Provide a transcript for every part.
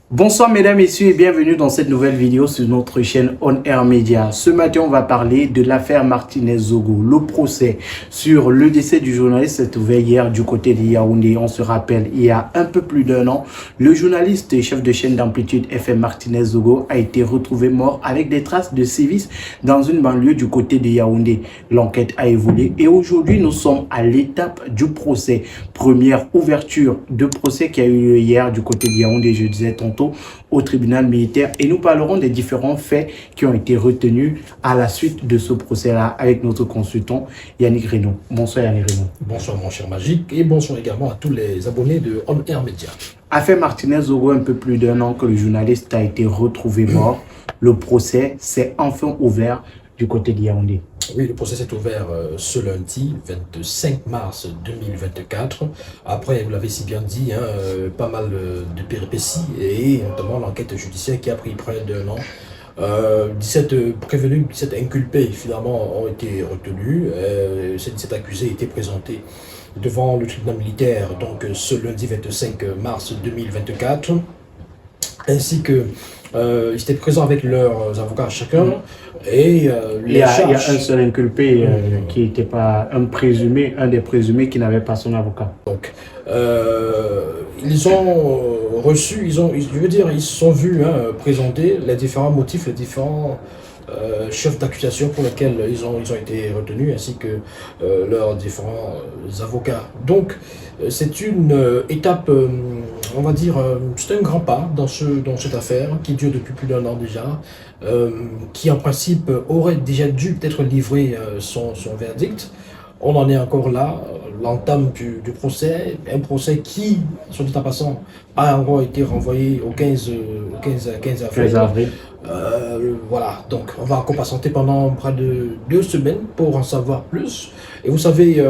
Bonsoir mesdames, messieurs et bienvenue dans cette nouvelle vidéo sur notre chaîne On Air Media. Ce matin, on va parler de l'affaire Martinez-Zogo. Le procès sur le décès du journaliste s'est ouvert hier du côté de Yaoundé. On se rappelle, il y a un peu plus d'un an, le journaliste et chef de chaîne d'Amplitude FM Martinez-Zogo a été retrouvé mort avec des traces de sévices dans une banlieue du côté de Yaoundé. L'enquête a évolué et aujourd'hui, nous sommes à l'étape du procès. Première ouverture de procès qui a eu lieu hier du côté de Yaoundé, je disais tantôt, au tribunal militaire, et nous parlerons des différents faits qui ont été retenus à la suite de ce procès-là avec notre consultant Yannick Reynaud. Bonsoir Yannick Reynaud. Bonsoir mon cher Magique et bonsoir également à tous les abonnés de On Air Media. Affaire Martinez-Zogo, un peu plus d'un an que le journaliste a été retrouvé mort. Le procès s'est enfin ouvert du côté de Yaoundé. Oui, le procès s'est ouvert ce lundi 25 mars 2024. Après, vous l'avez si bien dit, pas mal de péripéties et notamment l'enquête judiciaire qui a pris près d'un an. 17 prévenus, 17 inculpés finalement ont été retenus. Ces 17 accusés étaient présentés devant le tribunal militaire donc ce lundi 25 mars 2024. Ainsi que ils étaient présents avec leurs avocats chacun. Et il y a un seul inculpé qui n'était pas un des présumés qui n'avait pas son avocat. Donc, ils ont reçu, ils se sont vus présenter les différents motifs, les différents chefs d'accusation pour lesquels ils ont été retenus, ainsi que leurs différents avocats. Donc, c'est une étape, on va dire, c'est un grand pas dans cette affaire qui dure depuis plus d'un an déjà, qui en principe aurait déjà dû peut-être livrer son verdict. On en est encore là, l'entame du procès, un procès qui, soit dit en passant, a encore été renvoyé au 15 avril. Voilà, donc on va encore patienter pendant près de 2 semaines pour en savoir plus. Et vous savez,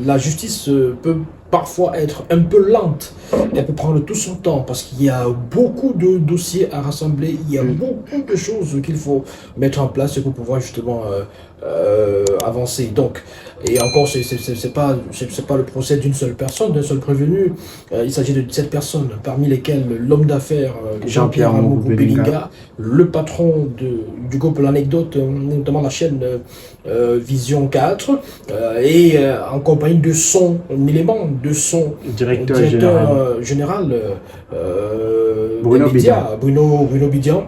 la justice peut parfois être un peu lente, elle peut prendre tout son temps parce qu'il y a beaucoup de dossiers à rassembler, il y a beaucoup de choses qu'il faut mettre en place pour pouvoir justement avancer. Donc, et encore, c'est pas le procès d'une seule personne, d'un seul prévenu. Il s'agit de 17 personnes, parmi lesquelles l'homme d'affaires Jean-Pierre Amougou-Belinga, le patron du groupe L'Anecdote, notamment la chaîne Vision 4, et en compagnie de son élément, de son directeur général Bruno Bidian.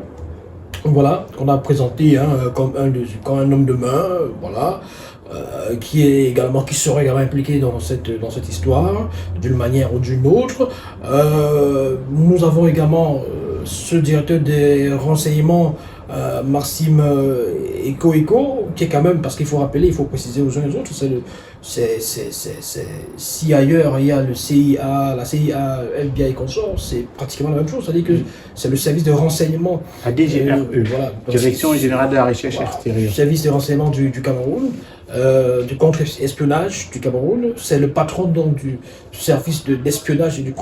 Voilà, qu'on a présenté comme un homme de main, voilà, qui serait également impliqué dans cette histoire, d'une manière ou d'une autre. Nous avons également ce directeur des renseignements, Maxime Eko, qui est quand même, parce qu'il faut rappeler, il faut préciser aux uns et aux autres, si ailleurs il y a le CIA, la CIA, FBI et consorts, c'est pratiquement la même chose, c'est-à-dire que c'est le service de renseignement, la DGRE, voilà, Direction Générale de la Recherche Extérieure. Service de renseignement du Cameroun, du contre-espionnage du Cameroun, c'est le patron donc du service d'espionnage et du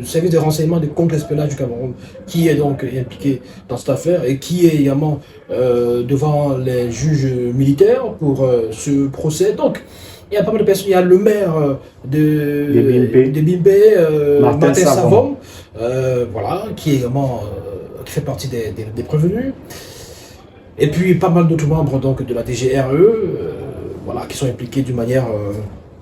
service de renseignement et de contre-espionnage du Cameroun, qui est donc impliqué dans cette affaire et qui est également devant les juges militaires pour ce procès. Donc, il y a pas mal de personnes. Il y a le maire de Bimpe, Martin Savon, voilà, qui est également qui fait partie des prévenus. Et puis pas mal d'autres membres donc de la DGRE, voilà, qui sont impliqués d'une manière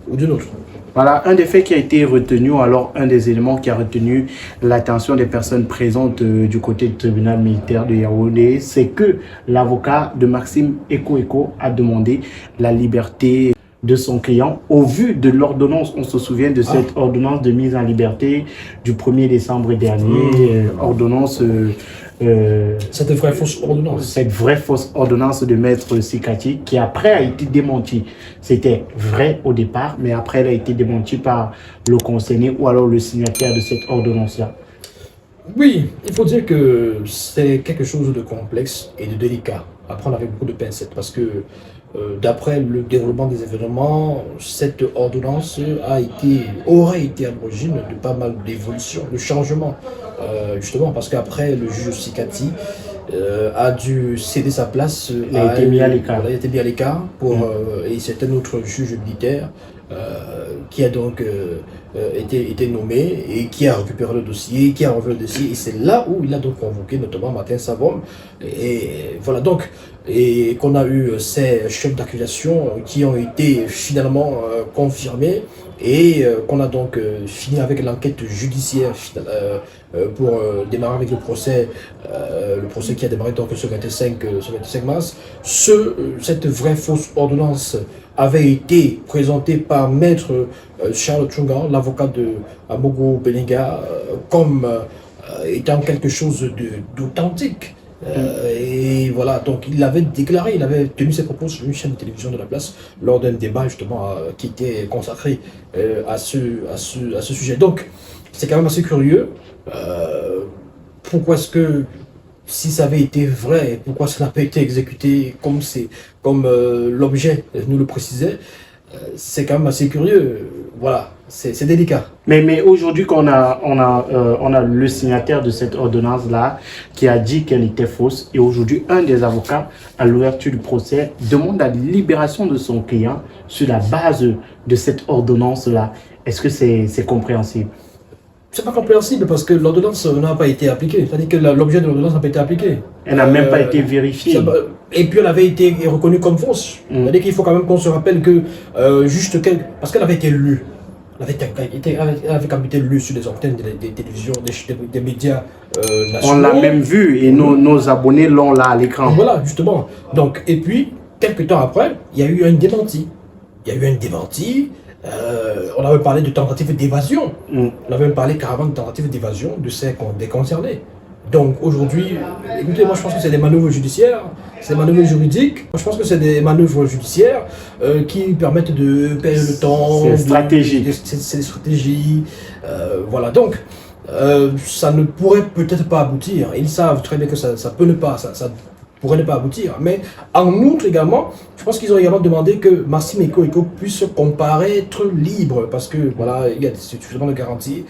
ou d'une autre. Voilà, un des faits qui a été retenu, ou alors un des éléments qui a retenu l'attention des personnes présentes du côté du tribunal militaire de Yaoundé, c'est que l'avocat de Maxime Eko a demandé la liberté de son client au vu de l'ordonnance. On se souvient de cette ordonnance de mise en liberté du 1er décembre dernier, ordonnance... cette vraie fausse ordonnance. Cette vraie fausse ordonnance de Maître Sikati qui après a été démentie. C'était vrai au départ, mais après elle a été démentie par le concerné ou alors le signataire de cette ordonnance-là. Oui, il faut dire que c'est quelque chose de complexe et de délicat à prendre avec beaucoup de pincettes parce que d'après le déroulement des événements, cette ordonnance aurait été à l'origine de pas mal d'évolutions, de changements, justement parce qu'après le juge Sikati a dû céder sa place, il a été mis à l'écart. Il a été mis à l'écart et c'est un autre juge militaire qui a donc été nommé et qui a récupéré le dossier, qui a revu le dossier. Et c'est là où il a donc convoqué notamment Martin Savom. Et voilà donc, et qu'on a eu ces chefs d'accusation qui ont été finalement confirmés et qu'on a donc fini avec l'enquête judiciaire pour démarrer avec le procès qui a démarré donc ce 25 mars. Cette vraie fausse ordonnance avait été présentée par Maître Charles Tchungan, l'avocat de Amogo Belinga, comme étant quelque chose d'authentique. Et voilà, donc il avait déclaré, il avait tenu ses propos sur une chaîne de télévision de la place lors d'un débat justement qui était consacré à ce sujet. Donc c'est quand même assez curieux. Pourquoi est-ce que, si ça avait été vrai, pourquoi ça n'a pas été exécuté comme l'objet nous le précisait? C'est quand même assez curieux. Voilà, c'est délicat. Mais aujourd'hui, on a le signataire de cette ordonnance-là qui a dit qu'elle était fausse. Et aujourd'hui, un des avocats, à l'ouverture du procès, demande la libération de son client sur la base de cette ordonnance-là. Est-ce que c'est compréhensible? C'est pas compréhensible parce que l'ordonnance n'a pas été appliquée. C'est-à-dire que l'objet de l'ordonnance n'a pas été appliqué. Elle n'a même pas été vérifiée. Et puis elle avait été reconnue comme fausse. C'est-à-dire qu'il faut quand même qu'on se rappelle que parce qu'elle avait été lue. Elle avait quand même été lue sur les antennes des télévisions, des médias nationaux. On l'a même vu et nos abonnés l'ont là à l'écran. Voilà, justement. Donc, et puis, quelques temps après, il y a eu un démenti. On avait parlé de tentative d'évasion. On avait même parlé carrément de tentative d'évasion des concernés. Donc aujourd'hui, écoutez, moi je pense que c'est des manœuvres judiciaires, c'est des manœuvres juridiques. Moi, je pense que c'est des manœuvres judiciaires qui permettent de perdre le temps. C'est stratégique. C'est des stratégies. Voilà, donc ça ne pourrait peut-être pas aboutir. Ils savent très bien que ça pourrait ne pas aboutir. Mais en outre également, je pense qu'ils ont également demandé que Massime Eko puisse comparaître libre, parce que voilà, il y a suffisamment de garanties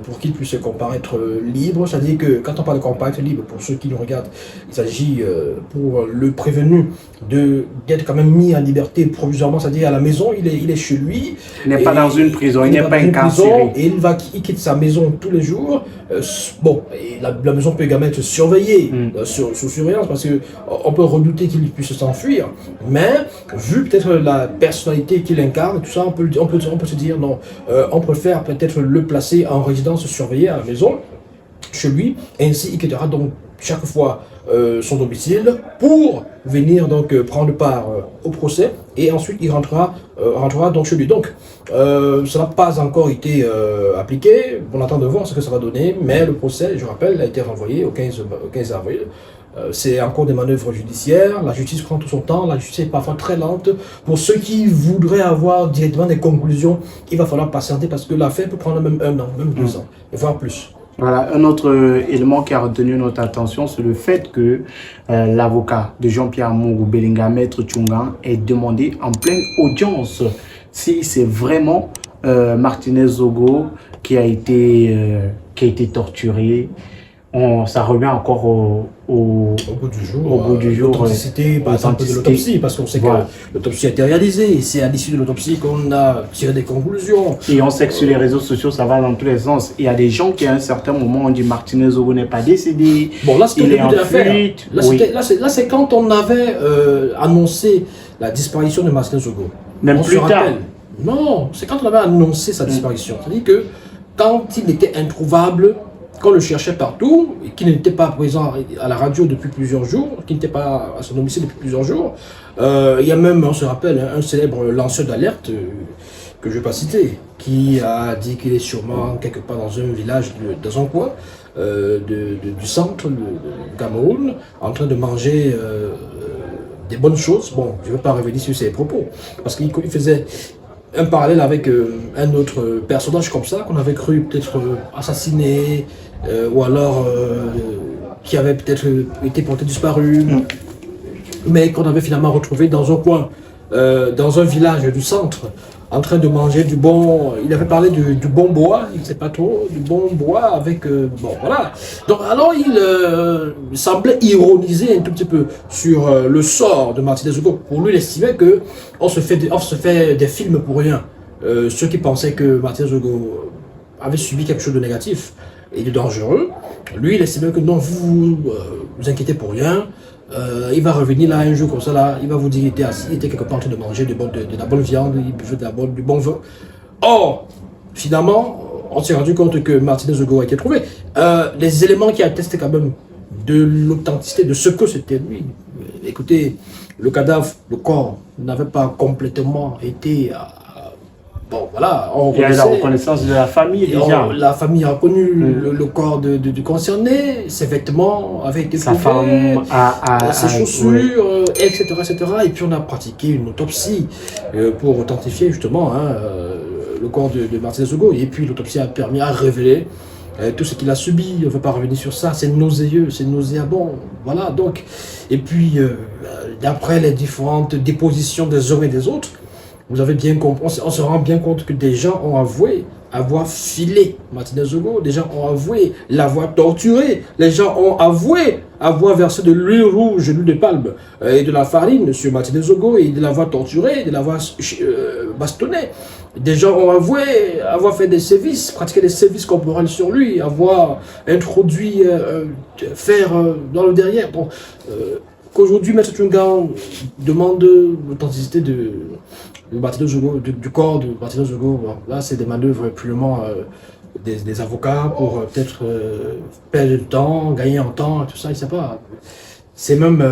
pour qu'il puisse comparaître libre. C'est-à-dire que quand on parle de comparaître libre, pour ceux qui nous regardent, il s'agit pour le prévenu d'être quand même mis en liberté provisoirement, c'est-à-dire à la maison, il est chez lui. Il n'est pas dans une prison, il n'est pas incarcéré. Et il quitte sa maison tous les jours. Bon, et la maison peut également être surveillée, sous surveillance, parce qu'on peut redouter qu'il puisse s'enfuir. Mais, vu peut-être la personnalité qu'il incarne, tout ça, on peut se dire, non, on préfère peut-être le placer en résidence surveillée à la maison, chez lui, ainsi il quittera donc chaque fois son domicile pour venir donc prendre part au procès, et ensuite il rentrera donc chez lui. Donc ça n'a pas encore été appliqué, on attend de voir ce que ça va donner, mais le procès, je rappelle, a été renvoyé au 15 avril. C'est encore des manœuvres judiciaires, la justice prend tout son temps, la justice est parfois très lente. Pour ceux qui voudraient avoir directement des conclusions, il va falloir patienter parce que l'affaire peut prendre même 1 an, même 2 ans, voire plus. Voilà, un autre élément qui a retenu notre attention, c'est le fait que l'avocat de Jean-Pierre Amogo Belinga, Maître Tchungan, ait demandé en pleine audience si c'est vraiment Martinez Zogo qui a été torturé. Ça revient encore au bout du jour. L'authenticité, par exemple, de l'autopsie, parce qu'on sait que l'autopsie a été réalisée, et c'est à l'issue de l'autopsie qu'on a tiré des conclusions. Et on sait que sur les réseaux sociaux, ça va dans tous les sens. Il y a des gens qui, à un certain moment, ont dit Martinez Zogo n'est pas décédé. Bon, là, c'est au début de l'affaire. Là, c'est quand on avait annoncé la disparition de Martinez Zogo. Même plus tard. Non, c'est quand on avait annoncé sa disparition. C'est-à-dire que quand il était introuvable, qu'on le cherchait partout, et qu'il n'était pas présent à la radio depuis plusieurs jours, qu'il n'était pas à son domicile depuis plusieurs jours, il y a même, on se rappelle, un célèbre lanceur d'alerte, que je ne vais pas citer, qui a dit qu'il est sûrement quelque part dans un village, dans un coin du centre de Cameroun, en train de manger des bonnes choses. Bon, je ne vais pas revenir sur ses propos, parce qu'il faisait un parallèle avec un autre personnage comme ça, qu'on avait cru peut-être assassiné, ou alors qui avait peut-être été porté disparu, mais qu'on avait finalement retrouvé dans un coin, dans un village du centre en train de manger du bon, il avait parlé du bon bois, il ne sait pas trop, du bon bois avec, bon voilà. Donc alors il semblait ironiser un tout petit peu sur le sort de Martinez Hugo. Pour lui, il estimait que on se fait des films pour rien. Ceux qui pensaient que Martinez Hugo avait subi quelque chose de négatif et de dangereux, lui il estimait que non, vous inquiétez pour rien. Il va revenir là un jour comme ça, là, il va vous dire qu'il était assis, il était quelque part en train de manger de la bonne viande, il buvait du bon vin. Or, finalement, on s'est rendu compte que Martinez Hugo a été trouvé. Les éléments qui attestent quand même de l'authenticité de ce que c'était lui. Écoutez, le cadavre, le corps n'avait pas complètement été... bon, voilà, il y a la reconnaissance de la famille déjà. La famille a reconnu le corps du concerné, ses vêtements avaient été sa trouvés, femme ses chaussures, etc., etc. Et puis on a pratiqué une autopsie pour authentifier justement le corps de Martinez Hugo. Et puis l'autopsie a permis à révéler tout ce qu'il a subi. On ne va pas revenir sur ça, c'est nauséeux, c'est nauséabond. Voilà, donc. Et puis, d'après les différentes dépositions des uns et des autres, vous avez bien compris, on se rend bien compte que des gens ont avoué avoir filé Martinez Hugo, des gens ont avoué l'avoir torturé, les gens ont avoué avoir versé de l'huile rouge, de l'huile de palme et de la farine sur Martinez Hugo et de l'avoir torturé, de l'avoir bastonné. Des gens ont avoué avoir fait des sévices, pratiqué des sévices corporels sur lui, avoir introduit fer dans le derrière. Donc, qu'aujourd'hui, M. Tchunga demande l'authenticité Martinez Hugo, du corps de Martinez Hugo, bon, là c'est des manœuvres purement des avocats pour peut-être perdre du temps, gagner en temps, tout ça, il ne sait pas. C'est même,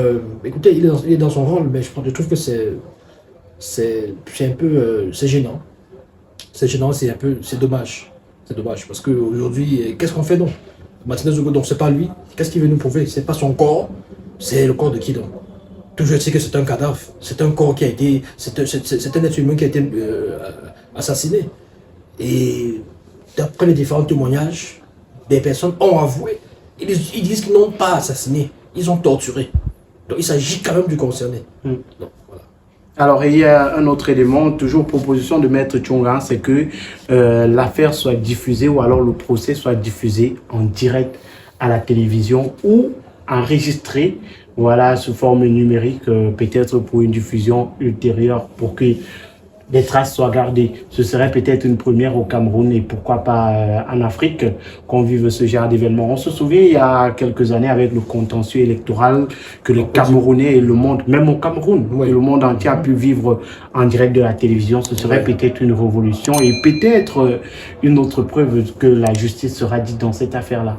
écoutez, il est dans son rôle, mais je trouve que c'est un peu, c'est gênant. C'est gênant, c'est dommage. C'est dommage, parce qu'aujourd'hui, qu'est-ce qu'on fait donc? Martinez Hugo, donc c'est pas lui, qu'est-ce qu'il veut nous prouver? C'est pas son corps, c'est le corps de qui donc? Toujours sais que c'est un cadavre, c'est un corps qui a été, c'est un être humain qui a été assassiné. Et d'après les différents témoignages, des personnes ont avoué, ils disent qu'ils n'ont pas assassiné, ils ont torturé. Donc il s'agit quand même du concerné. Donc, voilà. Alors il y a un autre élément, toujours proposition de Maître Tchunga, c'est que l'affaire soit diffusée ou alors le procès soit diffusé en direct à la télévision ou enregistré, voilà, sous forme numérique, peut-être pour une diffusion ultérieure, pour que les traces soient gardées. Ce serait peut-être une première au Cameroun et pourquoi pas en Afrique qu'on vive ce genre d'événement. On se souvient il y a quelques années avec le contentieux électoral que les Camerounais et le monde, même au Cameroun, que le monde entier a pu vivre en direct de la télévision. Ce serait peut-être une révolution et peut-être une autre preuve que la justice sera dite dans cette affaire-là.